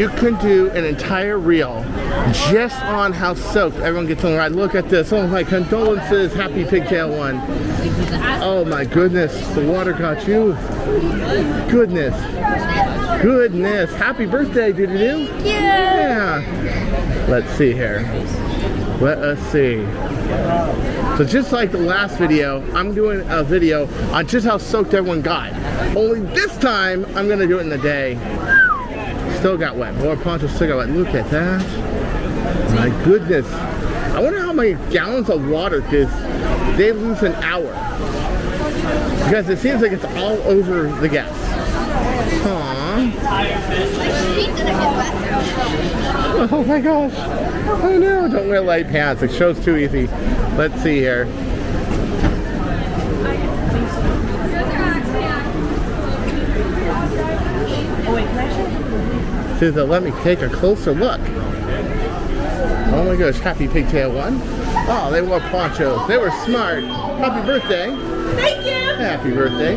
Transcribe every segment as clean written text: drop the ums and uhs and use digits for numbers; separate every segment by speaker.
Speaker 1: You can do an entire reel just on how soaked everyone gets on the ride. Look at this. Oh, my condolences, Happy Pigtail 1. Oh my goodness, the water got you. Goodness. Goodness. Happy birthday, doo-doo-doo. Yeah. Let's see here. Let us see. So just like the last video, I'm doing a video on just how soaked everyone got. Only this time, I'm gonna do it in the day. Still got wet. More ponchos still got wet. Look at that. My goodness. I wonder how many gallons of water they lose an hour. Because it seems like it's all over the gas. Aww. Oh my gosh. Oh no, don't wear light pants. It shows too easy. Let's see here. Susan, let me take a closer look. Oh my gosh, Happy Pigtail 1. Oh, they wore ponchos. They were smart. Happy birthday.
Speaker 2: Thank you.
Speaker 1: Happy birthday.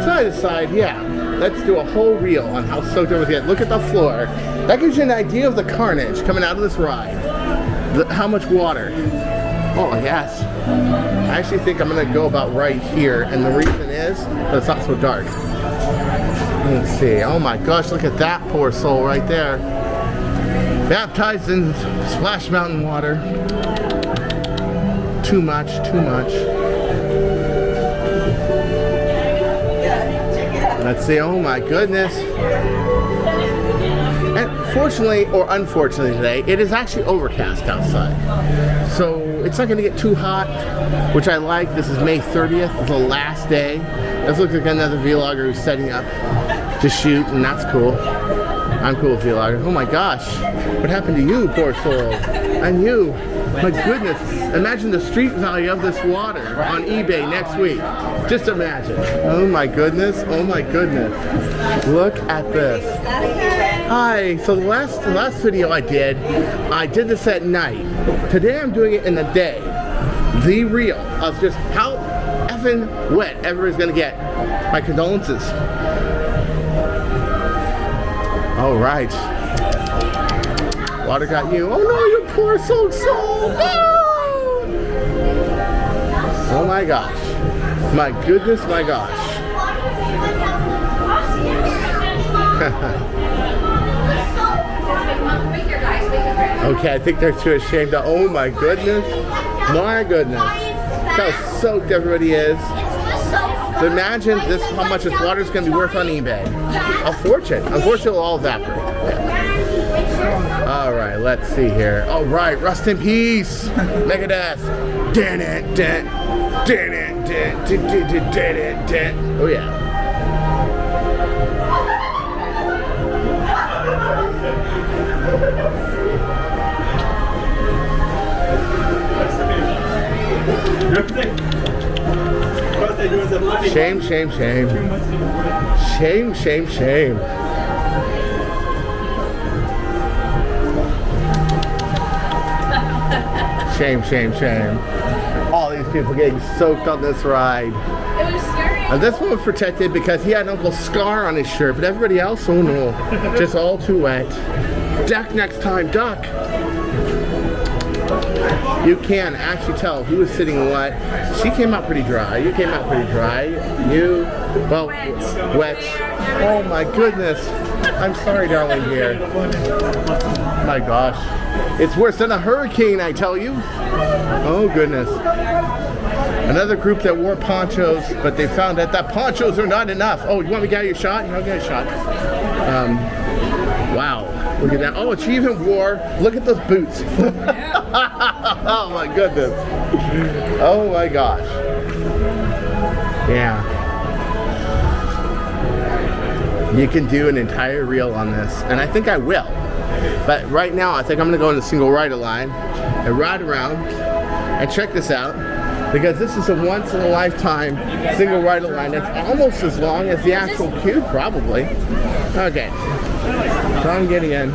Speaker 1: Side to side, yeah. Let's do a whole reel on how soaked everything gets. Look at the floor. That gives you an idea of the carnage coming out of this ride. How much water. Oh, yes. I actually think I'm going to go about right here. And the reason is that it's not so dark. Let's see. Oh my gosh, look at that poor soul right there. Baptized in Splash Mountain water. Too much, too much. Let's see. Oh my goodness. And fortunately or unfortunately today, it is actually overcast outside. So it's not going to get too hot, which I like. This is May 30th, the last day. This looks like another vlogger who's setting up to shoot, and that's cool. I'm cool with vloggers. Oh my gosh, what happened to you, poor soul? And you, my goodness. Imagine the street value of this water on eBay next week. Just imagine. Oh my goodness, oh my goodness. Look at this. Hi, so the last video I did this at night. Today I'm doing it in the day. The reel of just how effing wet everybody's gonna get. My condolences. All right. Water got you. Oh no, you poor soul. No! Oh my gosh. My goodness, my gosh. Okay, I think they're too ashamed to. Oh my goodness. My goodness. Look how soaked everybody is. So imagine this, how much this water is going to be worth on eBay. A fortune. Unfortunately, it'll all evaporate. Yeah. All right, let's see here. All right, rest in peace, Megadeth. Oh yeah. Shame, shame, shame. Shame, shame, shame. Shame, shame, shame. All these people getting soaked on this ride.
Speaker 2: It was scary.
Speaker 1: And this one was protected because he had an Uncle Scar on his shirt, but everybody else, oh no, just all too wet. Duck next time, duck. You can actually tell who was sitting what. She came out pretty dry. You came out pretty dry. You, well, wet. Oh my goodness. I'm sorry, darling dear. My gosh. It's worse than a hurricane, I tell you. Oh goodness. Another group that wore ponchos, but they found that ponchos are not enough. Oh, you want me to get you a shot? I'll get a shot. Wow. Look at that. Oh, she even wore, look at those boots. Oh my goodness. Oh my gosh. Yeah. You can do an entire reel on this, and I think I will. But right now, I think I'm gonna go in the single rider line and ride around and check this out, because this is a once in a lifetime single rider line that's almost as long as the actual queue, probably. Okay. So I'm getting in.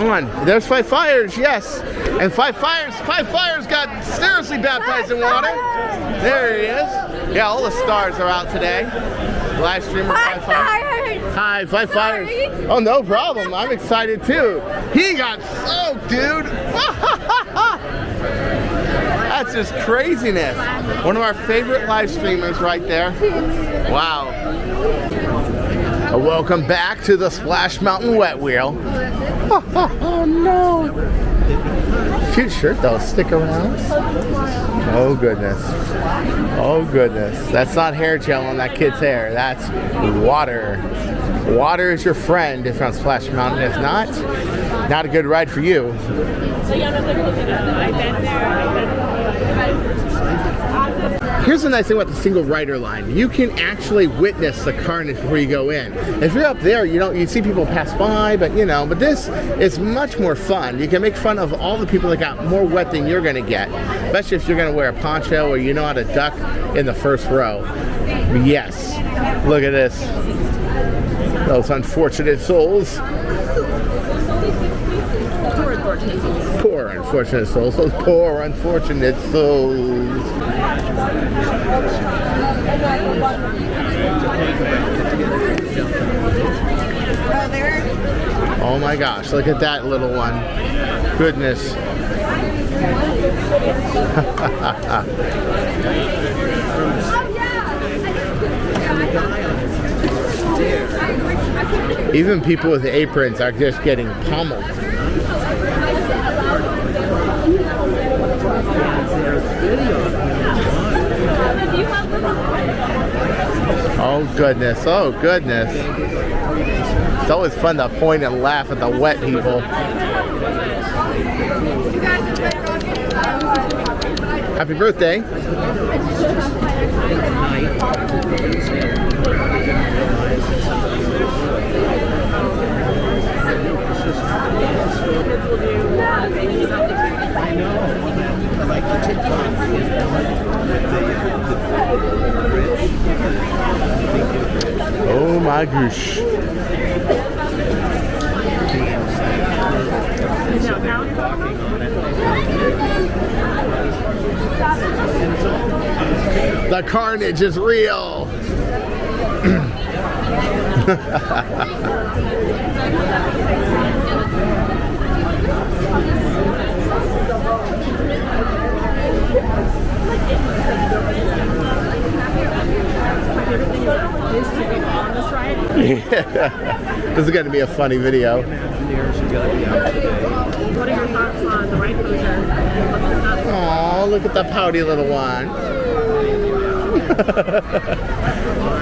Speaker 1: On. There's Five Fires, yes. And Five Fires got seriously baptized in water. There he is. Yeah, all the stars are out today. Live streamer Five Fires. Hi, Fly Flyers. Oh, no problem. I'm excited too. He got soaked, dude. That's just craziness. One of our favorite live streamers right there. Wow. Welcome back to the Splash Mountain Wet Wheel. Oh no. Cute shirt though. Stick around. Oh goodness. Oh goodness. That's not hair gel on that kid's hair. That's water. Water is your friend if you're on Splash Mountain. If not a good ride for you. Here's the nice thing about the single rider line. You can actually witness the carnage before you go in. If you're up there, you see people pass by, but but this is much more fun. You can make fun of all the people that got more wet than you're gonna get, especially if you're gonna wear a poncho or you know how to duck in the first row. Yes, look at this. Those unfortunate souls. Poor unfortunate souls. Those poor unfortunate souls. Oh my gosh, look at that little one. Goodness. Even people with aprons are just getting pummeled. Oh goodness, oh goodness. It's always fun to point and laugh at the wet people. Happy birthday. Oh my gosh. The carnage is real. Yeah. This is going to be a funny video.
Speaker 2: What are your thoughts on the ride closure?
Speaker 1: Oh, look at the pouty little one.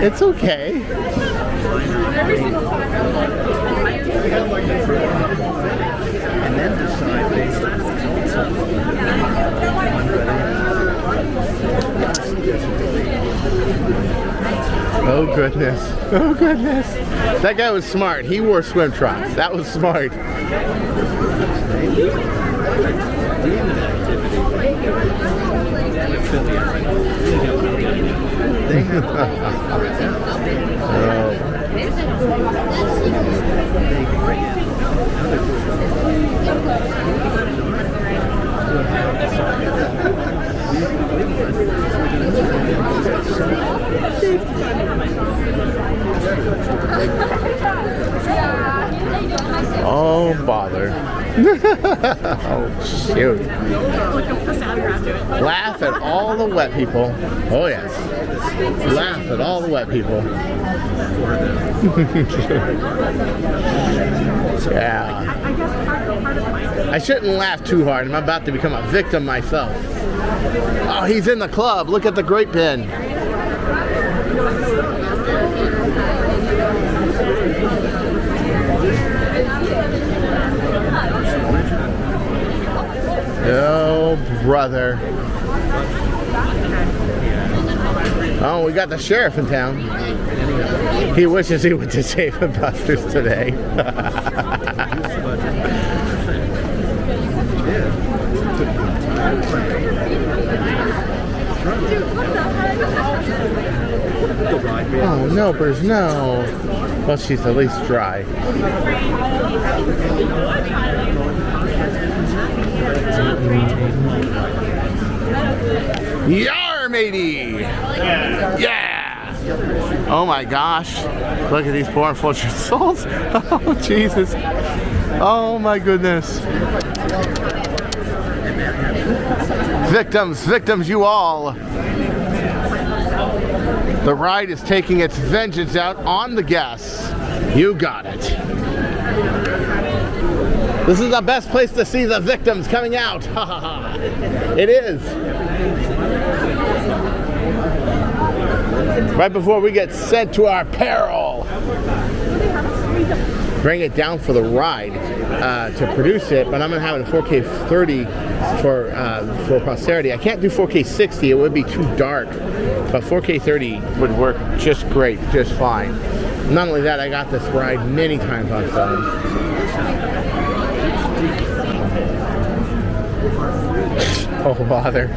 Speaker 1: It's okay.
Speaker 2: Every single time.
Speaker 3: And then decide based on the results of
Speaker 1: Oh goodness. Oh goodness. That guy was smart. He wore swim trunks. That was smart. Oh, bother. Oh, shoot. Laugh at all the wet people. Oh, yes. Laugh at all the wet people. Yeah. I shouldn't laugh too hard. I'm about to become a victim myself. Oh, he's in the club. Look at the grape bin. Oh, brother. Oh, we got the sheriff in town. He wishes he went to Dave & Buster's today. Oh, no, Bers, no. Well, she's at least dry. Yar, matey! Yeah! Oh my gosh. Look at these poor unfortunate souls. Oh, Jesus. Oh my goodness. Victims, victims, you all. The ride is taking its vengeance out on the guests. You got it. This is the best place to see the victims coming out. Ha ha ha. It is. Right before we get sent to our peril. Bring it down for the ride to produce it, but I'm gonna have it in 4K 30 for posterity. I can't do 4K 60; it would be too dark. But 4K 30 would work just great, just fine. Not only that, I got this ride many times on film. Oh bother!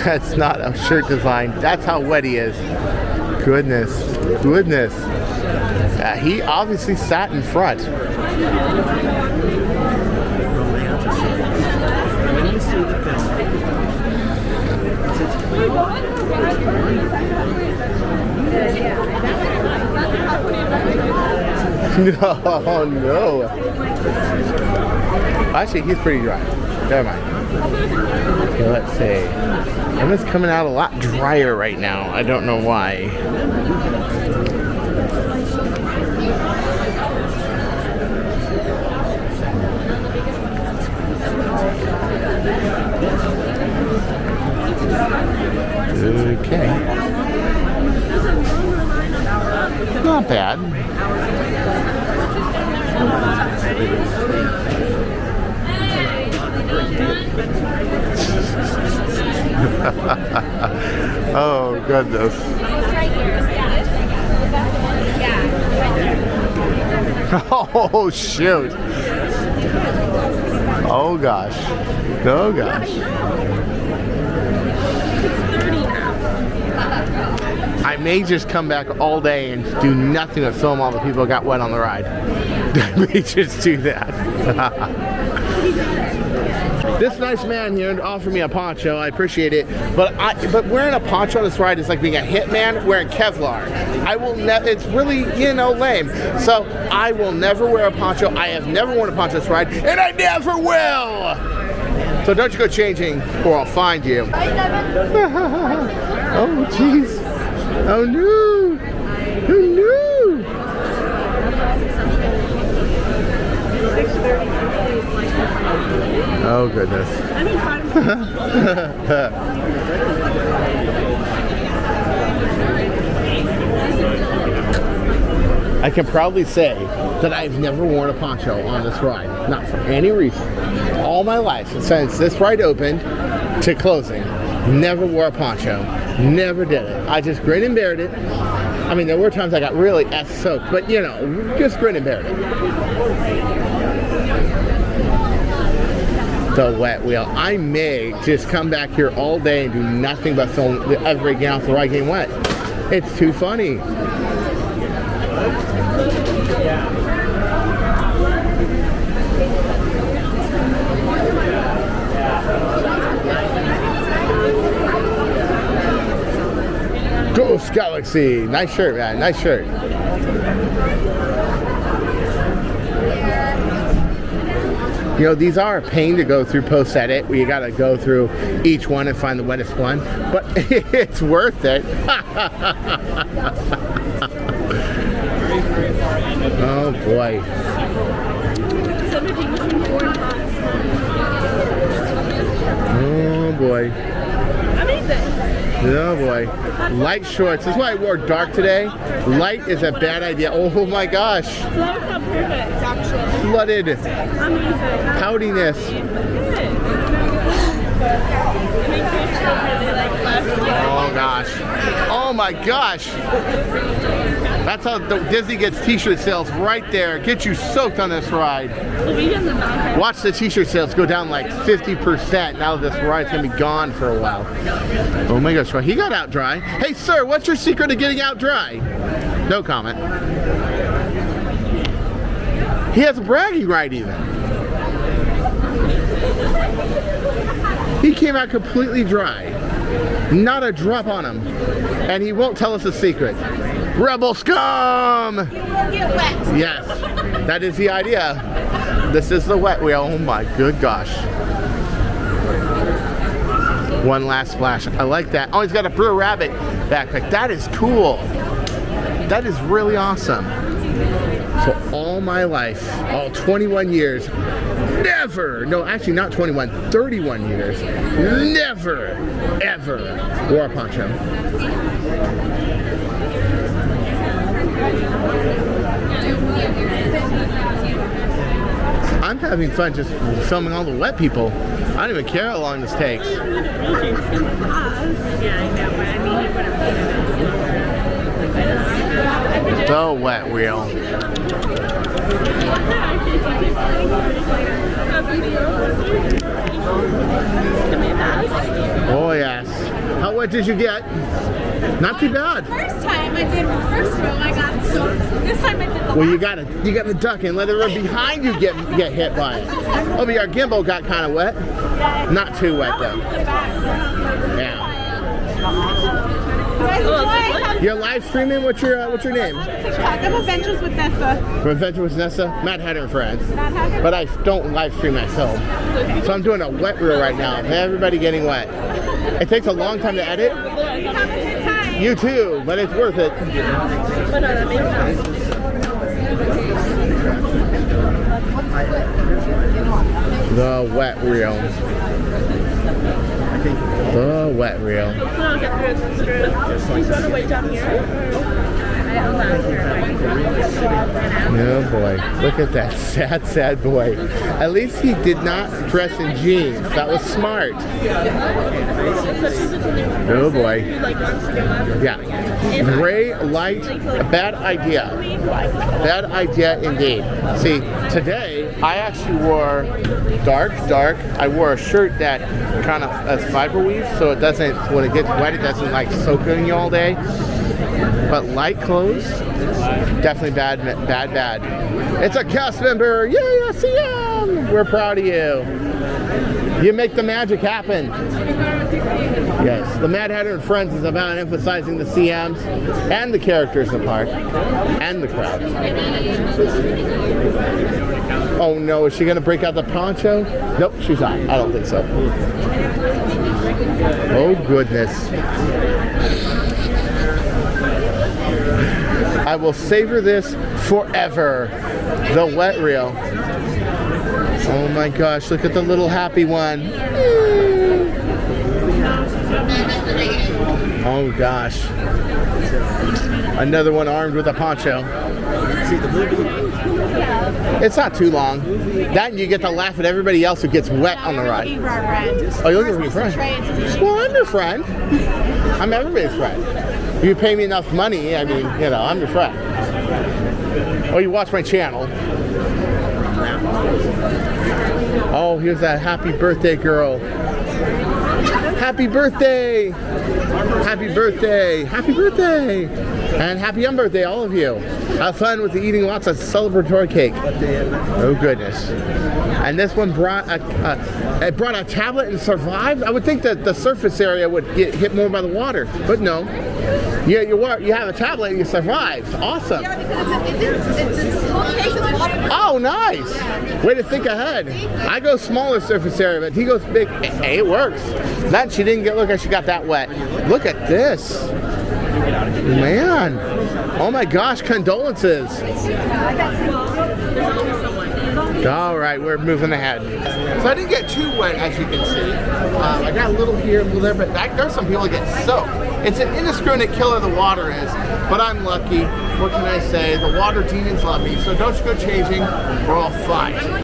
Speaker 1: That's not a shirt design. That's how wet he is. Goodness, goodness. He obviously sat in front.
Speaker 3: When you see the film,
Speaker 1: No, no. Actually, he's pretty dry. Never mind. Okay, let's see. Emma's coming out a lot drier right now. I don't know why. Okay. Not bad. Oh goodness. Oh shoot. Oh gosh. Oh gosh. I may just come back all day and do nothing but film all the people who got wet on the ride. I may just do that. This nice man here offered me a poncho. I appreciate it, but wearing a poncho on this ride is like being a hitman wearing Kevlar. I will never. It's really, you know, lame. So I will never wear a poncho. I have never worn a poncho on this ride, and I never will. So don't you go changing, or I'll find you. Oh jeez. Oh no. Oh no. Oh goodness. I can proudly say that I've never worn a poncho on this ride. Not for any reason. All my life, since this ride opened to closing, never wore a poncho. Never did it. I just grinned and bared it. I mean, there were times I got really soaked, but you know, just grinned and bared it. The wet wheel. I may just come back here all day and do nothing but film every getting off the ride getting wet. It's too funny. Ghost Galaxy. Nice shirt, man. Nice shirt. You know, these are a pain to go through post-edit, where you got to go through each one and find the wettest one, but it's worth it. Oh boy. Oh boy. Oh boy. Light shorts. This is why I wore dark today. Light is a bad idea. Oh my gosh.
Speaker 2: So that worked out perfect, actually.
Speaker 1: Flooded.
Speaker 2: Amazing.
Speaker 1: Poutiness. Oh gosh. Oh my gosh. That's how Disney gets t-shirt sales right there. Get you soaked on this ride. Watch the t-shirt sales go down like 50% now that this ride's gonna be gone for a while. Oh my gosh, well, he got out dry. Hey sir, what's your secret to getting out dry? No comment. He has a bragging right even. He came out completely dry. Not a drop on him. And he won't tell us a secret. Rebel scum!
Speaker 2: You will get wet.
Speaker 1: Yes, that is the idea. This is the wet wheel. Oh my good gosh. One last splash. I like that. Oh, he's got a Brewer Rabbit backpack. That is cool. That is really awesome. So all my life, all 21 years, never, no, actually not 21, 31 years, never, ever wore a poncho. I'm having fun just filming all the wet people. I don't even care how long this takes.
Speaker 2: Yeah, I know, but I mean, you would have.
Speaker 1: The wet wheel. Oh yes. How wet did you get? Not too bad.
Speaker 2: First time I did the first row, I got soaked. This time I did the
Speaker 1: Well, you gotta duck and let the road behind you get hit by it. Oh, but our gimbal got kind of wet. Not too wet though. Yeah. You're live streaming. What's your name?
Speaker 2: I'm Adventures with Nessa.
Speaker 1: From Adventure with Nessa. Matt Hatter and Friends.
Speaker 2: Matt Hatter?
Speaker 1: But I don't live stream myself. So I'm doing a wet reel right now. Everybody getting wet. It takes a long time to edit. You too, but it's worth it. The wet reel. The wet reel. Oh boy, look at that sad, sad boy. At least he did not dress in jeans. That was smart. Oh boy. Yeah. Gray light, a bad idea. Bad idea indeed. See, today I actually wore dark. I wore a shirt that kind of has fiber weave, so it doesn't, when it gets wet, it doesn't like soak in you all day. But light clothes, definitely bad. It's a cast member. Yeah, CM. We're proud of you. You make the magic happen. Yes, the Mad Hatter and Friends is about emphasizing the CMs and the characters in the park and the crowd. Oh no, is she gonna break out the poncho? Nope, she's not. I don't think so. Oh goodness. I will savor this forever. The wet reel. Oh my gosh, look at the little happy one. Oh gosh. Another one armed with a poncho. It's not too long. That and you get to laugh at everybody else who gets wet on the ride. Oh, you're looking for your friend. Well, I'm your friend. I'm everybody's friend. You pay me enough money, I mean, you know, I'm your friend. Oh, you watch my channel. Oh, here's that happy birthday girl. Happy birthday! Happy birthday! Happy birthday! And happy unbirthday, all of you. Have fun with eating lots of celebratory cake. Oh goodness. And this one brought a tablet and survived. I would think that the surface area would get hit more by the water, but no. Yeah, you have a tablet and you survived. Awesome. Oh, nice. Way to think ahead. I go smaller surface area, but he goes big. Hey, it works. That she didn't get, look at, she got that wet. Look at this. Man. Oh my gosh, condolences. All right, we're moving ahead. So I didn't get too wet, as you can see. I got a little here, a little there, but there's some people that get soaked. It's an indiscriminate killer, the water is, but I'm lucky. What can I say? The water demons love me, so don't you go changing. We're all fine.